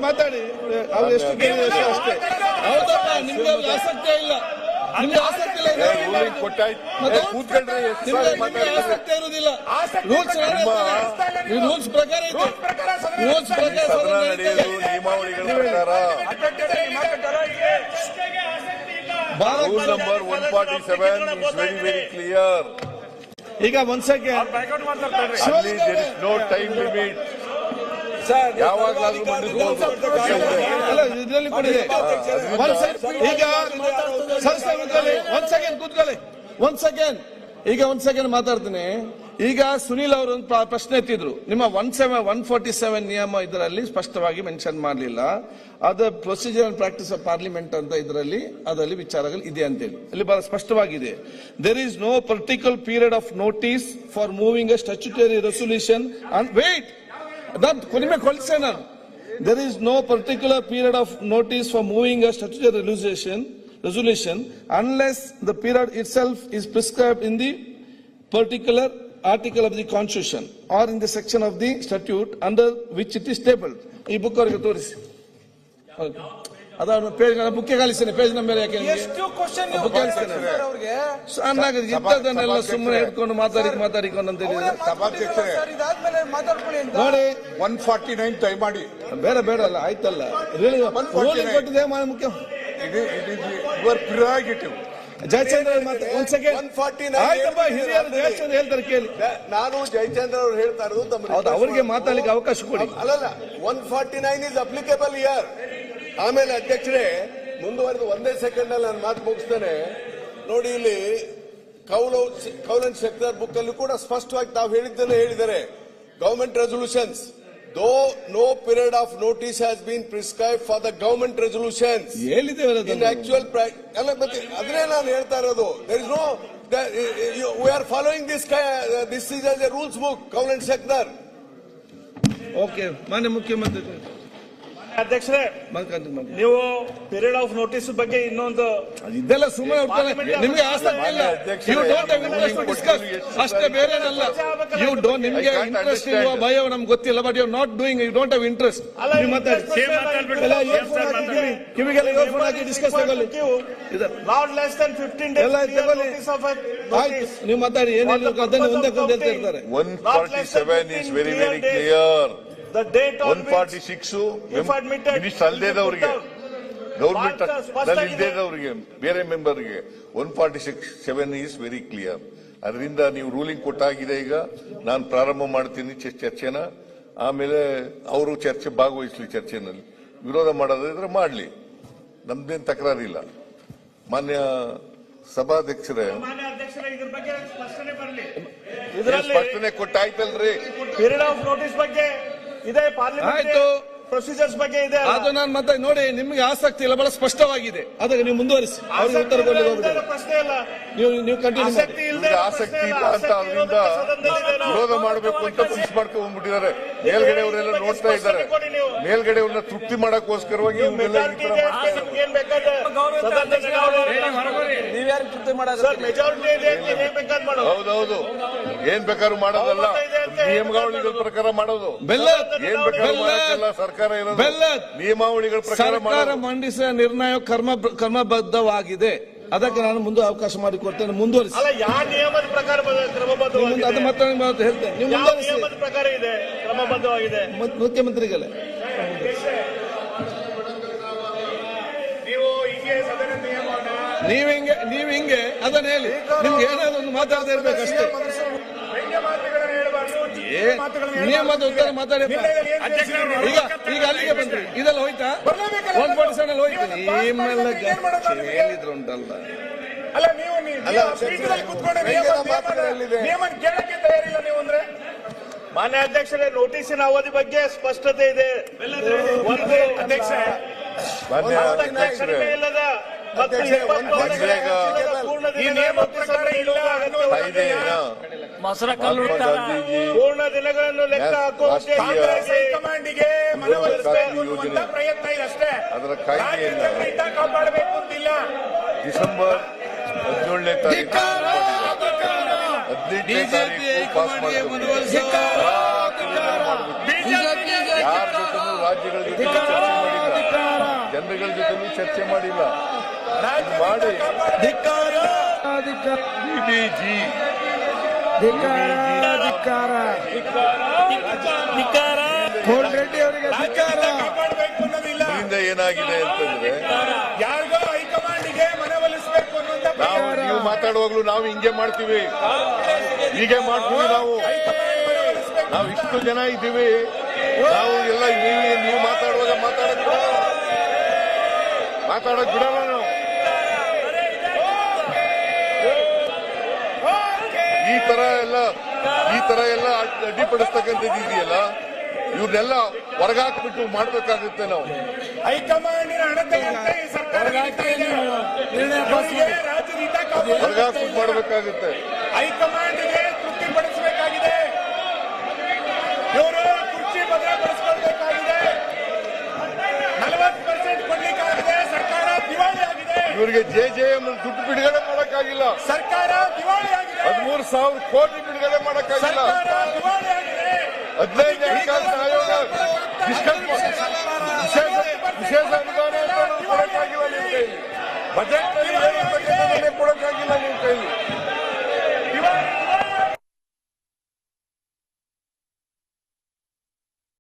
ಮಾತಾಡಿ ಅವ್ರು ಎಷ್ಟು ಕೇಳಿದ್ರೆ ಅಷ್ಟೇ. ಹೌದಪ್ಪ, ನಿಮ್ಗೆ ಆಸಕ್ತಿ ಇಲ್ಲ, ನಿಮ್ಗೆ ಆಸಕ್ತಿ ಇಲ್ಲ, ಆಸಕ್ತಿ ಇರುವುದಿಲ್ಲ. ರೂಲ್ಸ್ ರೂಲ್ಸ್ ಪ್ರಕಾರ ಇದೆ, ರೂಲ್ಸ್ ಪ್ರಕಾರ Rule number 147 is very, very clear. ಈಗ ಒಂದ್ second, there is no time limit. ಯಾವಾಗಲಾದ್ರೂ ಇದರಲ್ಲಿ ಕೊಡಿದೆ. ಈಗ ಒಂದ್ ಸೆಕೆಂಡ್ ಮಾತಾಡ್ತೀನಿ. ಈಗ ಸುನೀಲ್ ಅವರು ಒಂದು ಪ್ರಶ್ನೆ ಎತ್ತಿದ್ರು. ನಿಮ್ಮ 147 ನಿಯಮ ಇದರಲ್ಲಿ ಸ್ಪಷ್ಟವಾಗಿ ಮೆನ್ಷನ್ ಮಾಡಲಿಲ್ಲ. ಅದು procedure and practice of parliament ಅಂತ ಅದರಲ್ಲಿ ವಿಚಾರಗಳು ಇದೆ ಅಂತೇಳಿ ಅಲ್ಲಿ ಬಹಳ ಸ್ಪಷ್ಟವಾಗಿದೆ. There is no particular period of notice for moving a statutory resolution and wait. There is no particular period of notice for moving a statutory resolution unless the period itself is prescribed in the particular article of the constitution or in the section of the statute under which it is tabled. ಈ book ಅವರಿಗೆ ತೋರಿಸಿ. ಅದ page book ಕಳಿಸ್ತೇನೆ, page number ಯಾಕೆ ಇದ್ದದನ್ನೆಲ್ಲ ಸುಮ್ಮನೆ ಹಿಡ್ಕೊಂಡು ಮಾತಾಡಿಕೊಂಡು ಅಂತ ಹೇಳಿದ್ರೆ ನೋಡಿ 149 ಟೈಮ್ ಮಾಡಿ. ಬೇಡ ಅಲ್ಲ, ಆಯ್ತಲ್ಲ, ರೂಲಿಂಗ್ ಕೊಟ್ಟಿದೆ ಮುಖ್ಯ. ಯುವರ್ ಪ್ರಿರಾಗೇಟಿವ್. ಜಯಚಂದ್ರ ಒಂದ್ ಸೆಕೆಂಡ್ ಹೇಳ್ತಾರೆ ಕೇಳಿ. ನಾನು ಜಯಚಂದ್ರ ಅವ್ರು ಹೇಳ್ತಾ ಇರೋದು ಅವ್ರಿಗೆ ಮಾತಾಡ್ಲಿಕ್ಕೆ ಅವಕಾಶ ಕೊಡಿ. ಅಲ್ಲಲ್ಲ, 149 ಇಸ್ ಅಪ್ಲಿಕೇಬಲ್ ಇಯರ್. ಆಮೇಲೆ ಅಧ್ಯಕ್ಷರೇ ಮುಂದುವರೆದು ಒಂದೇ ಸೆಕೆಂಡ್ ಅಲ್ಲಿ ನಾನು ಮಾತು ಮುಗಿಸ್ತೇನೆ. ನೋಡಿ, ಇಲ್ಲಿ ಕೌಲನ್ ಸೆಕ್ಟರ್ ಬುಕ್ ಅಲ್ಲಿ ಕೂಡ ಸ್ಪಷ್ಟವಾಗಿ ತಾವು ಹೇಳಿದ್ದಾರೆ. Government resolutions though no period of notice has been prescribe for the government resolutions in actual ಅದನ್ನೇ ನಾನು ಹೇಳ್ತಾ ಇರೋದು. There is no we are following this is a rules book ಕೌಲನ್ ಸೆಕ್ಟರ್. ಓಕೆ, ಮಾನ್ಯ ಮುಖ್ಯಮಂತ್ರಿ ಅಧ್ಯಕ್ಷರೇ, ನೀವು ಪೀರಿಯಡ್ ಆಫ್ ನೋಟಿಸ್ ಬಗ್ಗೆ ಇನ್ನೊಂದು ಇದೆಲ್ಲ ಸುಮ್ಮನೆ ನಿಮ್ಗೆ ಆಸಕ್ತಿ ಇಲ್ಲ, you don't have interest to discuss ಅಷ್ಟೇ, ಬೇರೆನಲ್ಲ. ಯು ಡೋಂಟ್, ನಿಮ್ಗೆ ಇಂಟ್ರೆಸ್ಟ್ ಇಲ್ವಾ ಭಯ ನಮ್ಗೆ ಗೊತ್ತಿಲ್ಲ, but you not doing, you don't have interest. ನೀವು ಮಾತಾಡಿ, ಕಿವಿಗೆಲ್ಲ ಇಯರ್ಫೋನ್ ಹಾಕಿ ಡಿಸ್ಕಸ್ ತಗೊಳ್ಳಿ. Not less than 15 days notice of ಆಯ್ತು, ನೀವು ಮಾತಾಡಿ, ಏನಿಲ್ಲ ಅದನ್ನು ಒಂದಕ್ಕೊಂದು ಹೇಳ್ತಾ ಇರ್ತಾರೆ. 147 is very, very clear. The date on 146 minister ಅಲ್ದೇದವರಿಗೆ, ಗೌರ್ಮೆಂಟ್ ಇಲ್ದೇದವರಿಗೆ, ಬೇರೆ ಮೆಂಬರ್ಗೆ 147 ಈಸ್ ವೆರಿ ಕ್ಲಿಯರ್. ಅದರಿಂದ ನೀವು ರೂಲಿಂಗ್ ಕೊಟ್ಟಾಗಿದೆ. ಈಗ ನಾನು ಪ್ರಾರಂಭ ಮಾಡ್ತೀನಿ ಚರ್ಚೆನ, ಆಮೇಲೆ ಅವರು ಚರ್ಚೆ ಭಾಗವಹಿಸಲಿ. ಚರ್ಚೆನಲ್ಲಿ ವಿರೋಧ ಮಾಡೋದಿದ್ರೆ ಮಾಡಲಿ, ನಮ್ದೇನು ತಕರಾರಿಲ್ಲ. ಮಾನ್ಯ ಸಭಾಧ್ಯಕ್ಷರೇ, ಇದ್ರ ಬಗ್ಗೆ ಸ್ಪಷ್ಟನೆ ಬರಲಿ. ಸ್ಪಷ್ಟನೆ ಕೊಟ್ಟಾಯ್ತಲ್ರಿ. ಪೀರಿಯಡ್ ಆಫ್ ನೋಟಿಸ್ ಬಗ್ಗೆ ಇದೆ, ಪಾರ್ಲಿಮೆಂಟ್ ಪ್ರೊಸೀಜರ್ಸ್ ಬಗ್ಗೆ ಇದೆ. ಅದು ನಾನು ಮತ್ತೆ ನೋಡಿ, ನಿಮ್ಗೆ ಆಸಕ್ತಿ ಇಲ್ಲ, ಬಹಳ ಸ್ಪಷ್ಟವಾಗಿದೆ. ಅದಕ್ಕೆ ನೀವು ಮುಂದುವರಿಸಿ, ಅವ್ರಿಗೆ ಉತ್ತರ ಪ್ರಶ್ನೆ ಇಲ್ಲ. ನೀವು ಕಂಟಿನ್ಯೂ ಮಾಡಿ. ಆಸಕ್ತಿ ಇಲ್ಲ ಅಂತ ಅದರಿಂದ ವಿರೋಧ ಮಾಡಬೇಕು ಅಂತ ಫಿಕ್ಸ್ ಮಾಡ್ಕೊಂಡು ಬಂದ್ಬಿಟ್ಟಿದ್ದಾರೆ. ಮೇಲ್ಗಡೆ ಅವರೆಲ್ಲ ನೋಡ್ತಾ ಇದ್ದಾರೆ. ಮೇಲ್ಗಡೆ ಅವ್ರನ್ನ ತೃಪ್ತಿ ಮಾಡಕ್ಕೋಸ್ಕರವಾಗಿ ಹೌದೌದು, ಏನ್ ಬೇಕಾದ್ರೂ ಮಾಡೋದಲ್ಲ, ನಿಯಮಾವಳಿಗಳ ಪ್ರಕಾರ ಮಾಡೋದು. ಏನ್ ಬೇಕಾದ್ರೂ ಮಾಡೋದಲ್ಲ, ಸರ್ಕಾರ ಇರೋದು ನಿಯಮಾವಳಿಗಳ ಪ್ರಕಾರ ಮಂಡಿಸಿದ ನಿರ್ಣಯ ಕ್ರಮಬದ್ಧವಾಗಿದೆ. ಅದಕ್ಕೆ ನಾನು ಮುಂದೆ ಅವಕಾಶ ಮಾಡಿಕೊಡ್ತೇನೆ, ಮುಂದುವರಿಸಿ. ಯಾವ ನಿಯಮದ ಪ್ರಕಾರ ಕ್ರಮಬದ್ಧವಾಗಿದೆ ಅದು ಮತ್ತೆ ಹೇಳ್ತೇನೆ, ನೀವು ನಿಯಮದ ಪ್ರಕಾರ ಇದೆ, ಕ್ರಮಬದ್ಧವಾಗಿದೆ. ಮುಖ್ಯಮಂತ್ರಿಗಳೇ, ನೀವ್ ಹಿಂಗೆ ಅದನ್ನ ಹೇಳಿ, ನಿಮ್ಗೆ ಏನಾದ್ರು ಒಂದು ಮಾತಾಡದೇ ಇರ್ಬೇಕಷ್ಟೇ. ನಿಯಮದ ಉತ್ತರ ಮಾತಾಡಿ. ಈಗ ಅಲ್ಲಿಗೆ ಬಂದ್ರಿ, ಇದೆಲ್ಲ ಹೋಯ್ತಾ? 147 ಹೋಯ್ತು. ನಿಮ್ಮೆಲ್ಲ ಹೇಳಿದ್ರು ಉಂಟಲ್ಲ. ಮಾನ್ಯ ಅಧ್ಯಕ್ಷರೇ, ನೋಟಿಸಿನ ಅವಧಿ ಬಗ್ಗೆ ಸ್ಪಷ್ಟತೆ ಇದೆ. ಒಂದು ಇಲ್ಲದ ಪೂರ್ಣ ದಿನಗಳನ್ನು ಲೆಕ್ಕ ಹಾಕುವಂತೆ ಹೈಕಮಾಂಡಿಗೆ ಮನವೊಲಿಸುವ ಪ್ರಯತ್ನ ಇದಷ್ಟೇ. ಅದರ ಕಾಯ್ದೆಯನ್ನು ಕಾಪಾಡಬೇಕು ಅಂತಿಲ್ಲ. ಡಿಸೆಂಬರ್ 17ನೇ ತಾರೀಕು 15ನೇ ತಾರೀಕು ಪಾಸ್ ಮಾಡಬೇಕು. ಯಾರ ಜೊತೆನೂ ರಾಜ್ಯಗಳ ಜೊತೆ ಚರ್ಚೆ ಮಾಡಿಲ್ಲ, ಜನರುಗಳ ಜೊತೆನೂ ಚರ್ಚೆ ಮಾಡಿಲ್ಲ. ಮಾಡಿ ಬಿಬಿಜಿ ಕೋಲ್ರೆಡ್ಡಿ ಅವರಿಗೆ ಇದರಿಂದ ಏನಾಗಿದೆ ಅಂತಂದ್ರೆ ಯಾರಿಗೋ ಹೈಕಮಾಂಡ್ಗೆ ಮನವೊಲಿಸಬೇಕು ಅನ್ನುವಂತ ನೀವು ಮಾತಾಡುವಾಗ್ಲೂ ನಾವು ಹಿಂಗೆ ಮಾಡ್ತೀವಿ, ಹೀಗೆ ಮಾಡ್ತೀವಿ. ನಾವು ಇಷ್ಟು ಜನ ಇದ್ದೀವಿ, ನಾವು ಎಲ್ಲ ನೀವು ಮಾತಾಡುವಾಗ ಮಾತಾಡಕ್ ಬಿಡಲ್ಲ ನಾವು. ಈ ತರ ಎಲ್ಲ ಅಡ್ಡಿಪಡಿಸ್ತಕ್ಕಂಥದ್ದು ಇದೆಯಲ್ಲ, ಇವ್ರನ್ನೆಲ್ಲ ಹೊರಗಾಕ್ಬಿಟ್ಟು ಮಾಡ್ಬೇಕಾಗುತ್ತೆ ನಾವು. ಹೈಕಮಾಂಡಿನ ಅಣತೆಯಂತೆ ಈ ಸರ್ಕಾರ ನಡೀತಾ ಇದೆ. ಇವರಿಗೆ ರಾಜ್ಯದ ಹಿತ ಕಾಪಾಡಲು ಹೊರಗಾಕ್ಬಿಟ್ಟು ಮಾಡ್ಬೇಕಾಗುತ್ತೆ. ಹೈಕಮಾಂಡ್ಗೆ ತೃಪ್ತಿಪಡಿಸಬೇಕಾಗಿದೆ. ಇವರು ಕುರ್ಚಿ ಭದ್ರಪಡಿಸಿಕೊಳ್ಬೇಕಾಗಿದೆ. 40% ಕೊಡ್ಲಿಕ್ಕಾಗಿದೆ. ಸರ್ಕಾರ ದಿವಾಳಿ ಆಗಿದೆ. ಇವರಿಗೆ JJM ದುಡ್ಡು ಬಿಡುಗಡೆ ಮಾಡಕ್ಕಾಗಿಲ್ಲ. ಸರ್ಕಾರ ದಿವಾಳಿ ಆಗಿದೆ. 13,000 ಕೋಟಿ ಬಿಡುಗಡೆ ಮಾಡಕ್ಕಾಗಿಲ್ಲ. ಸರ್ಕಾರ ದಿವಾಳಿ ಆಗಿದೆ. 15 ಹಣಕಾಸಿನ ಆಯೋಗ ವಿಶೇಷ ಅನುದಾನ ಅಂತ ಕೊಡಕ್ಕಾಗಿಲ್ಲ. ನಿಮ್ಮ ಕೈಲಿ ಬಜೆಟ್ ಕೊಡಕ್ಕಾಗಿಲ್ಲ.